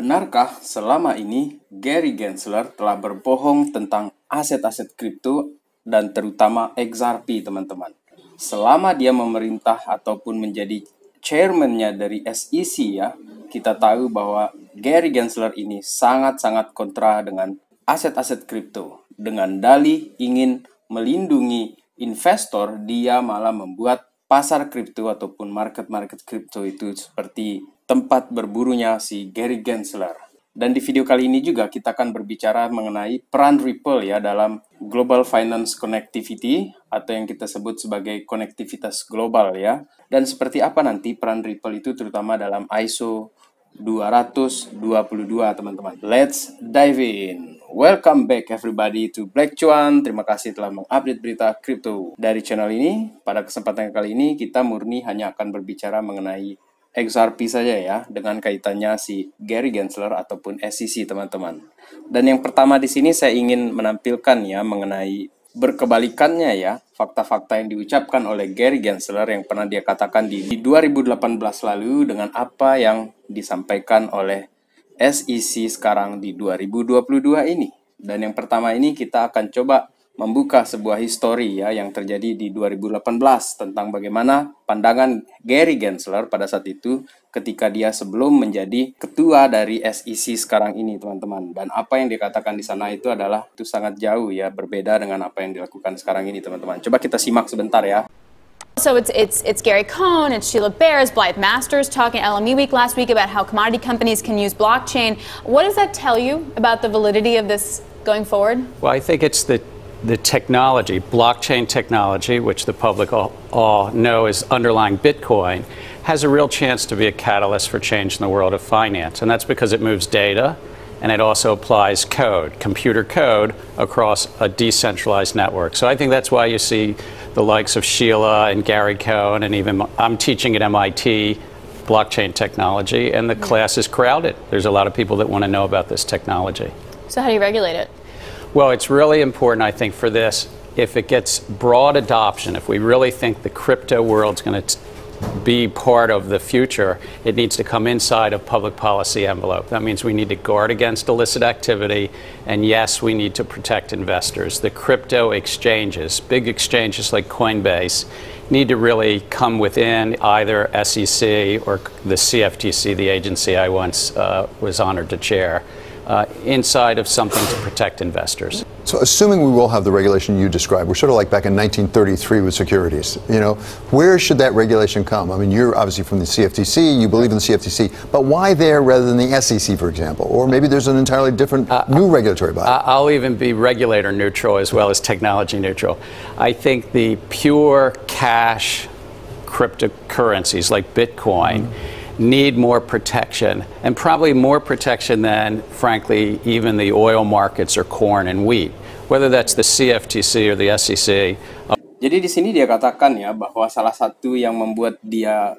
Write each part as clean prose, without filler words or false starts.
Benarkah selama ini Gary Gensler telah berbohong tentang aset-aset kripto dan terutama XRP, teman-teman? Selama dia memerintah ataupun menjadi chairman-nya dari SEC ya, kita tahu bahwa Gary Gensler ini sangat-sangat kontra dengan aset-aset kripto. Dengan dalih ingin melindungi investor, dia malah membuat pasar kripto ataupun market-market kripto itu seperti tempat berburunya si Gary Gensler. Dan di video kali ini juga kita akan berbicara mengenai peran Ripple ya dalam Global Finance Connectivity atau yang kita sebut sebagai konektivitas global ya. Dan seperti apa nanti peran Ripple itu terutama dalam ISO 222 teman-teman. Let's dive in. Welcome back everybody to Black Cuan. Terima kasih telah mengupdate berita kripto dari channel ini. Pada kesempatan kali ini kita murni hanya akan berbicara mengenai XRP saja ya, dengan kaitannya si Gary Gensler ataupun SEC teman-teman. Dan yang pertama di sini saya ingin menampilkan ya mengenai berkebalikannya ya, fakta-fakta yang diucapkan oleh Gary Gensler yang pernah dia katakan di 2018 lalu dengan apa yang disampaikan oleh SEC sekarang di 2022 ini. Dan yang pertama ini kita akan coba membuka sebuah histori ya yang terjadi di 2018 tentang bagaimana pandangan Gary Gensler pada saat itu ketika dia sebelum menjadi ketua dari SEC sekarang ini teman-teman. Dan apa yang dikatakan di sana itu adalah itu sangat jauh ya, berbeda dengan apa yang dilakukan sekarang ini teman-teman. Coba kita simak sebentar ya. So it's Gary Cohn, it's Sheila Bair, Blythe Masters talking at LME Week last week about how commodity companies can use blockchain. What does that tell you about the validity of this going forward? Well, I think it's the technology, blockchain technology, which the public all know is underlying Bitcoin, has a real chance to be a catalyst for change in the world of finance. And that's because it moves data and it also applies code, computer code, across a decentralized network. So I think that's why you see the likes of Sheila and Gary Cohn, and even I'm teaching at MIT blockchain technology, and the class is crowded. There's a lot of people that want to know about this technology. So how do you regulate it? Well, it's really important, I think, for this, if it gets broad adoption, if we really think the crypto world's going to be part of the future, it needs to come inside a public policy envelope. That means we need to guard against illicit activity, and yes, we need to protect investors. The crypto exchanges, big exchanges like Coinbase, need to really come within either SEC or the CFTC, the agency I once was honored to chair. Inside of something to protect investors. So assuming we will have the regulation you described, we're sort of like back in 1933 with securities, you know, where should that regulation come? I mean, you're obviously from the CFTC, you believe in the CFTC, but why there rather than the SEC, for example? Or maybe there's an entirely different new regulatory body. I'll even be regulator neutral as well as technology neutral. I think the pure cash cryptocurrencies like Bitcoin need more protection, and probably more protection than, frankly, even the oil markets or corn and wheat, whether that's the CFTC or the SEC. Jadi di sini dia katakan ya bahwa salah satu yang membuat dia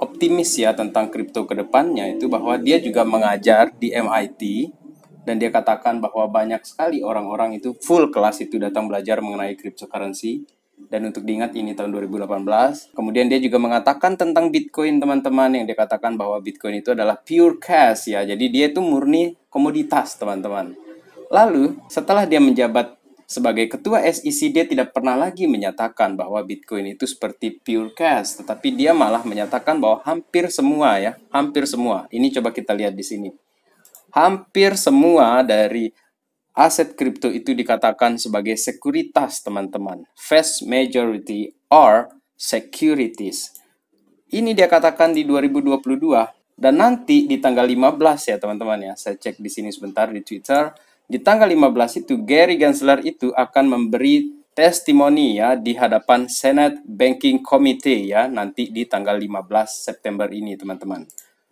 optimis ya tentang kripto ke depannya itu bahwa dia juga mengajar di MIT, dan dia katakan bahwa banyak sekali orang-orang itu full kelas itu datang belajar mengenai cryptocurrency. Dan untuk diingat ini tahun 2018. Kemudian dia juga mengatakan tentang Bitcoin teman-teman, yang dia katakan bahwa Bitcoin itu adalah pure cash ya. Jadi dia itu murni komoditas teman-teman. Lalu setelah dia menjabat sebagai ketua SEC, dia tidak pernah lagi menyatakan bahwa Bitcoin itu seperti pure cash, tetapi dia malah menyatakan bahwa hampir semua ya, hampir semua. Ini coba kita lihat di sini. Hampir semua dari aset kripto itu dikatakan sebagai sekuritas, teman-teman. Vast majority are securities. Ini dia katakan di 2022. Dan nanti di tanggal 15 ya, teman-teman ya. Saya cek di sini sebentar di Twitter. Di tanggal 15 itu Gary Gensler itu akan memberi testimoni ya di hadapan Senate Banking Committee ya, nanti di tanggal 15 September ini, teman-teman.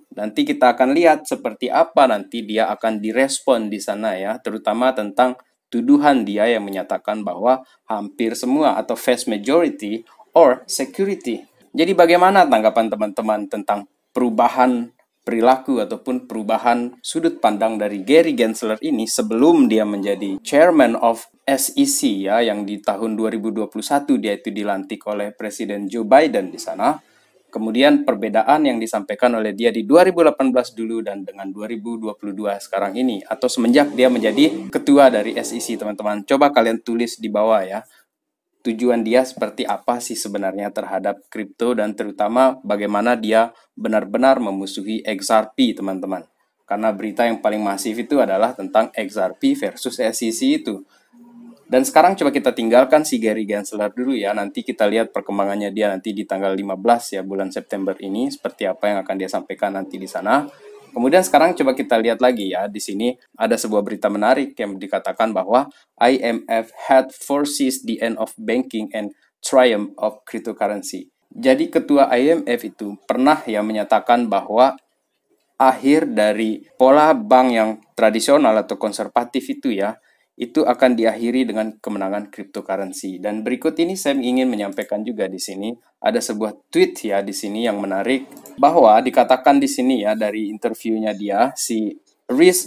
Nanti kita akan lihat seperti apa nanti dia akan direspon di sana ya, terutama tentang tuduhan dia yang menyatakan bahwa hampir semua atau vast majority or security. Jadi bagaimana tanggapan teman-teman tentang perubahan perilaku ataupun perubahan sudut pandang dari Gary Gensler ini sebelum dia menjadi chairman of SEC ya, yang di tahun 2021 dia itu dilantik oleh Presiden Joe Biden di sana. Kemudian perbedaan yang disampaikan oleh dia di 2018 dulu dan dengan 2022 sekarang ini, atau semenjak dia menjadi ketua dari SEC, teman-teman. Coba kalian tulis di bawah ya, tujuan dia seperti apa sih sebenarnya terhadap kripto, dan terutama bagaimana dia benar-benar memusuhi XRP, teman-teman. Karena berita yang paling masif itu adalah tentang XRP versus SEC itu. Dan sekarang coba kita tinggalkan si Gary Gensler dulu ya. Nanti kita lihat perkembangannya dia nanti di tanggal 15 ya, bulan September ini, seperti apa yang akan dia sampaikan nanti di sana. Kemudian sekarang coba kita lihat lagi ya. Di sini ada sebuah berita menarik yang dikatakan bahwa IMF had foresees the end of banking and triumph of cryptocurrency. Jadi ketua IMF itu pernah ya menyatakan bahwa akhir dari pola bank yang tradisional atau konservatif itu ya, itu akan diakhiri dengan kemenangan cryptocurrency. Dan berikut ini saya ingin menyampaikan juga di sini ada sebuah tweet ya di sini yang menarik, bahwa dikatakan di sini ya dari interviewnya dia, si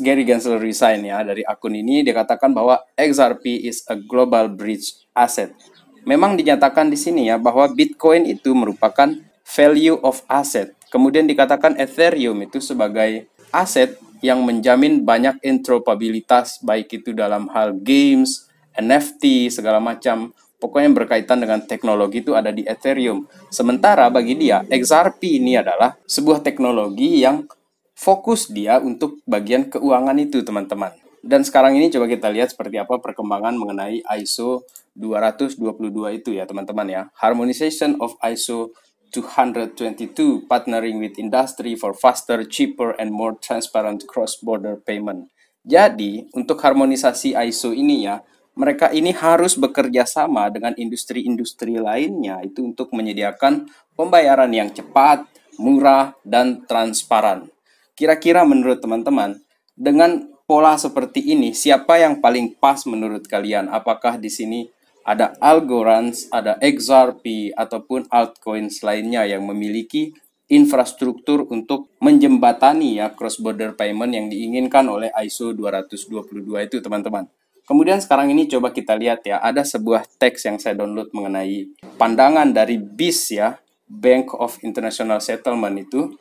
Gary Gensler resign ya, dari akun ini dikatakan bahwa XRP is a global bridge asset. Memang dinyatakan di sini ya bahwa Bitcoin itu merupakan value of asset. Kemudian dikatakan Ethereum itu sebagai aset yang menjamin banyak interoperabilitas, baik itu dalam hal games, NFT, segala macam. Pokoknya yang berkaitan dengan teknologi itu ada di Ethereum. Sementara bagi dia, XRP ini adalah sebuah teknologi yang fokus dia untuk bagian keuangan itu, teman-teman. Dan sekarang ini coba kita lihat seperti apa perkembangan mengenai ISO 222 itu ya, teman-teman ya. Harmonization of ISO 222, partnering with industry for faster, cheaper, and more transparent cross-border payment. Jadi, untuk harmonisasi ISO ini ya, mereka ini harus bekerja sama dengan industri-industri lainnya itu untuk menyediakan pembayaran yang cepat, murah, dan transparan. Kira-kira menurut teman-teman, dengan pola seperti ini, siapa yang paling pas menurut kalian? Apakah di sini ada Algorand, ada XRP, ataupun altcoins lainnya yang memiliki infrastruktur untuk menjembatani ya cross-border payment yang diinginkan oleh ISO 222 itu, teman-teman. Kemudian sekarang ini coba kita lihat ya, ada sebuah teks yang saya download mengenai pandangan dari BIS ya, Bank of International Settlement itu.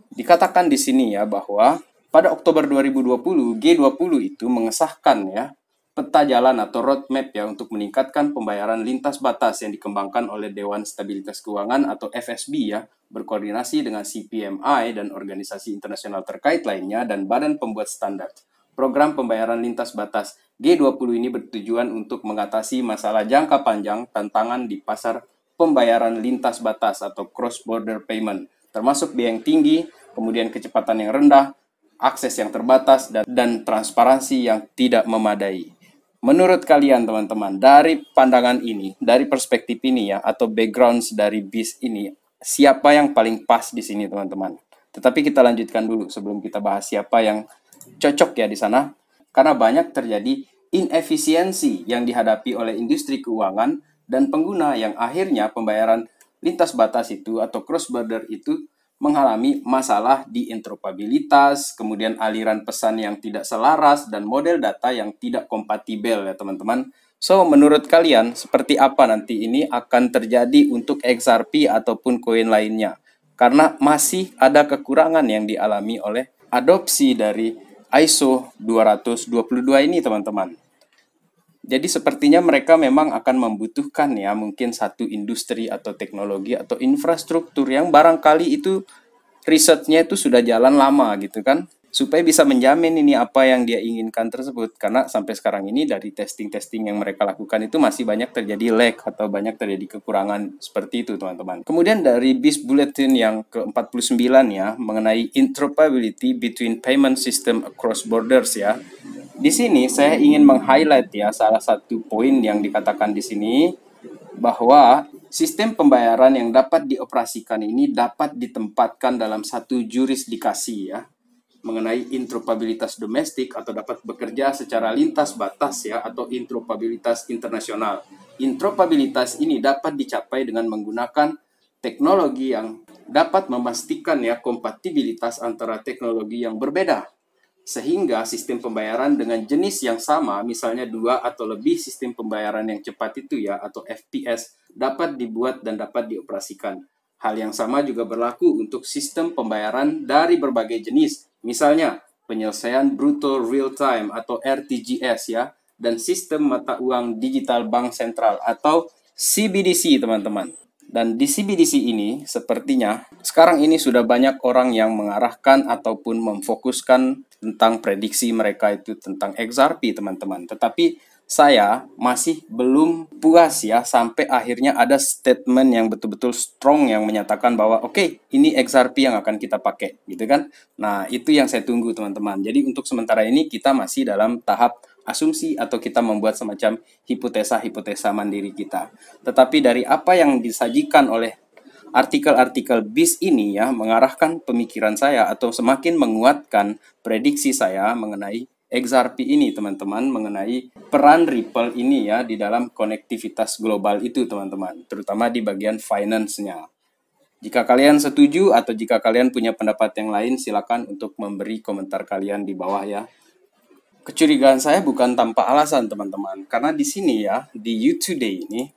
Dikatakan di sini ya bahwa pada Oktober 2020, G20 itu mengesahkan ya peta jalan atau roadmap ya untuk meningkatkan pembayaran lintas batas yang dikembangkan oleh Dewan Stabilitas Keuangan atau FSB ya, berkoordinasi dengan CPMI dan organisasi internasional terkait lainnya dan badan pembuat standar. Program pembayaran lintas batas G20 ini bertujuan untuk mengatasi masalah jangka panjang tantangan di pasar pembayaran lintas batas atau cross-border payment, termasuk biaya yang tinggi, kemudian kecepatan yang rendah, akses yang terbatas, dan transparansi yang tidak memadai. Menurut kalian teman-teman, dari pandangan ini, dari perspektif ini ya, atau background dari BIS ini, siapa yang paling pas di sini teman-teman? Tetapi kita lanjutkan dulu sebelum kita bahas siapa yang cocok ya di sana, karena banyak terjadi inefisiensi yang dihadapi oleh industri keuangan dan pengguna yang akhirnya pembayaran lintas batas itu atau cross border itu mengalami masalah di interoperabilitas, kemudian aliran pesan yang tidak selaras, dan model data yang tidak kompatibel ya teman-teman. So, menurut kalian, seperti apa nanti ini akan terjadi untuk XRP ataupun koin lainnya? Karena masih ada kekurangan yang dialami oleh adopsi dari ISO 222 ini teman-teman. Jadi sepertinya mereka memang akan membutuhkan ya mungkin satu industri atau teknologi atau infrastruktur yang barangkali itu risetnya itu sudah jalan lama gitu kan, supaya bisa menjamin ini apa yang dia inginkan tersebut. Karena sampai sekarang ini dari testing-testing yang mereka lakukan itu masih banyak terjadi lag atau banyak terjadi kekurangan seperti itu teman-teman. Kemudian dari BIS Bulletin yang ke-49 ya mengenai interoperability between payment system across borders ya. Di sini saya ingin meng-highlight ya salah satu poin yang dikatakan di sini bahwa sistem pembayaran yang dapat dioperasikan ini dapat ditempatkan dalam satu jurisdikasi ya mengenai interoperabilitas domestik atau dapat bekerja secara lintas batas ya atau interoperabilitas internasional. Interoperabilitas ini dapat dicapai dengan menggunakan teknologi yang dapat memastikan ya kompatibilitas antara teknologi yang berbeda. Sehingga sistem pembayaran dengan jenis yang sama, misalnya 2 atau lebih sistem pembayaran yang cepat itu ya, atau FPS, dapat dibuat dan dapat dioperasikan. Hal yang sama juga berlaku untuk sistem pembayaran dari berbagai jenis. Misalnya, penyelesaian bruto real time atau RTGS ya, dan sistem mata uang digital bank sentral atau CBDC, teman-teman. Dan di CBDC ini, sepertinya sekarang ini sudah banyak orang yang mengarahkan ataupun memfokuskan tentang prediksi mereka itu tentang XRP, teman-teman. Tetapi saya masih belum puas ya sampai akhirnya ada statement yang betul-betul strong yang menyatakan bahwa oke, ini XRP yang akan kita pakai, gitu kan. Nah, itu yang saya tunggu, teman-teman. Jadi untuk sementara ini kita masih dalam tahap asumsi atau kita membuat semacam hipotesa-hipotesa mandiri kita. Tetapi dari apa yang disajikan oleh artikel-artikel BIS ini ya mengarahkan pemikiran saya atau semakin menguatkan prediksi saya mengenai XRP ini, teman-teman, mengenai peran Ripple ini ya di dalam konektivitas global itu, teman-teman, terutama di bagian finance-nya. Jika kalian setuju atau jika kalian punya pendapat yang lain, silakan untuk memberi komentar kalian di bawah ya. Kecurigaan saya bukan tanpa alasan, teman-teman, karena di sini ya, di You Today ini,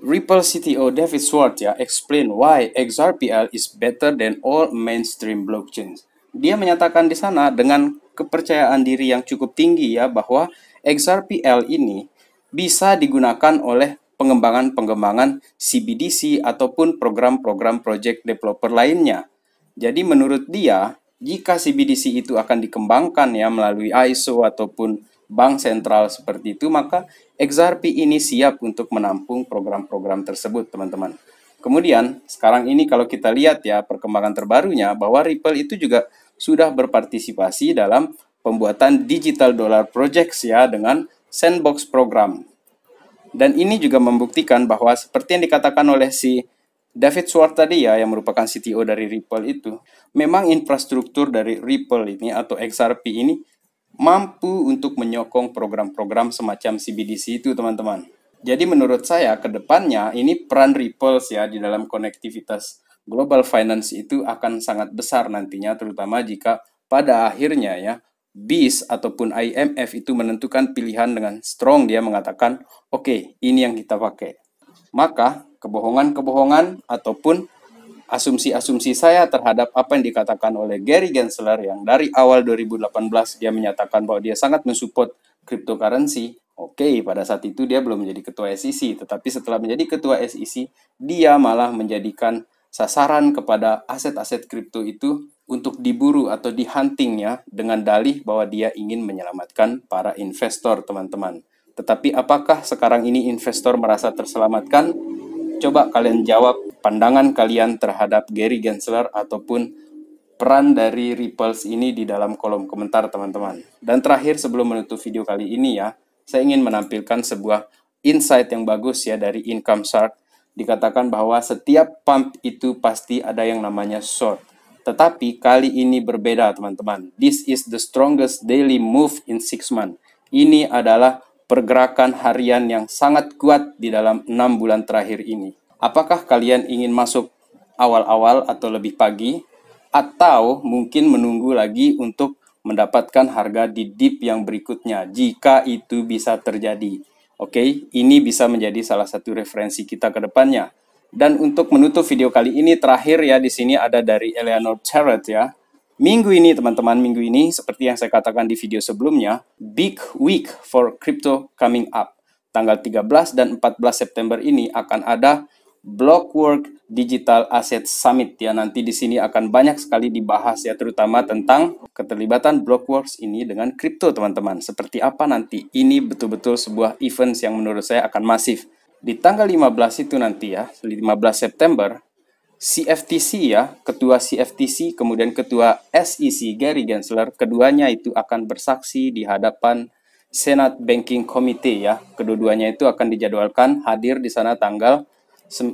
Ripple CTO David Schwartz ya explain why XRPL is better than all mainstream blockchains. Dia menyatakan di sana dengan kepercayaan diri yang cukup tinggi ya bahwa XRPL ini bisa digunakan oleh pengembangan-pengembangan CBDC ataupun program-program project developer lainnya. Jadi menurut dia, jika CBDC itu akan dikembangkan ya melalui ISO ataupun bank sentral seperti itu, maka XRP ini siap untuk menampung program-program tersebut, teman-teman. Kemudian, sekarang ini kalau kita lihat ya perkembangan terbarunya bahwa Ripple itu juga sudah berpartisipasi dalam pembuatan digital dollar projects ya dengan sandbox program. Dan ini juga membuktikan bahwa seperti yang dikatakan oleh si David Schwartz tadi ya yang merupakan CTO dari Ripple itu, memang infrastruktur dari Ripple ini atau XRP ini mampu untuk menyokong program-program semacam CBDC itu, teman-teman. Jadi menurut saya ke depannya ini peran Ripple ya di dalam konektivitas global finance itu akan sangat besar nantinya, terutama jika pada akhirnya ya BIS ataupun IMF itu menentukan pilihan dengan strong, dia mengatakan oke, ini yang kita pakai. Maka kebohongan-kebohongan ataupun asumsi-asumsi saya terhadap apa yang dikatakan oleh Gary Gensler yang dari awal 2018 dia menyatakan bahwa dia sangat mensupport cryptocurrency. Oke, pada saat itu dia belum menjadi ketua SEC, tetapi setelah menjadi ketua SEC, dia malah menjadikan sasaran kepada aset-aset kripto itu untuk diburu atau dihunting ya, dengan dalih bahwa dia ingin menyelamatkan para investor, teman-teman. Tetapi apakah sekarang ini investor merasa terselamatkan? Coba kalian jawab pandangan kalian terhadap Gary Gensler ataupun peran dari Ripple ini di dalam kolom komentar, teman-teman. Dan terakhir sebelum menutup video kali ini ya, saya ingin menampilkan sebuah insight yang bagus ya dari Income Shark. Dikatakan bahwa setiap pump itu pasti ada yang namanya short. Tetapi kali ini berbeda, teman-teman. This is the strongest daily move in 6 months. Ini adalah pergerakan harian yang sangat kuat di dalam 6 bulan terakhir ini. Apakah kalian ingin masuk awal-awal atau lebih pagi? Atau mungkin menunggu lagi untuk mendapatkan harga di dip yang berikutnya jika itu bisa terjadi? Oke, ini bisa menjadi salah satu referensi kita ke depannya. Dan untuk menutup video kali ini terakhir ya, di sini ada dari Eleanor Charrett ya. Minggu ini teman-teman, minggu ini seperti yang saya katakan di video sebelumnya, big week for crypto coming up. Tanggal 13 dan 14 September ini akan ada Blockwork Digital Asset Summit ya. Nanti di sini akan banyak sekali dibahas ya, terutama tentang keterlibatan Blockworks ini dengan kripto, teman-teman. Seperti apa nanti? Ini betul-betul sebuah event yang menurut saya akan masif. Di tanggal 15 itu nanti ya, 15 September, CFTC ya, ketua CFTC kemudian ketua SEC Gary Gensler, keduanya itu akan bersaksi di hadapan Senate Banking Committee ya. Kedua-duanya itu akan dijadwalkan hadir di sana tanggal 15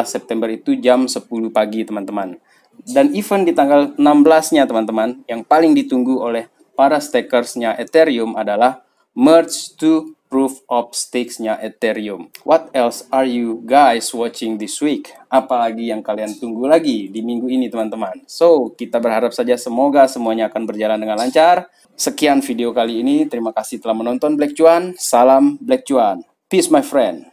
September itu jam 10 pagi, teman-teman. Dan event di tanggal 16-nya, teman-teman, yang paling ditunggu oleh para stakersnya Ethereum adalah merge to proof of stakes-nya Ethereum. What else are you guys watching this week? Apalagi yang kalian tunggu lagi di minggu ini, teman-teman. So, kita berharap saja semoga semuanya akan berjalan dengan lancar. Sekian video kali ini. Terima kasih telah menonton Black Cuan. Salam Black Cuan. Peace, my friend.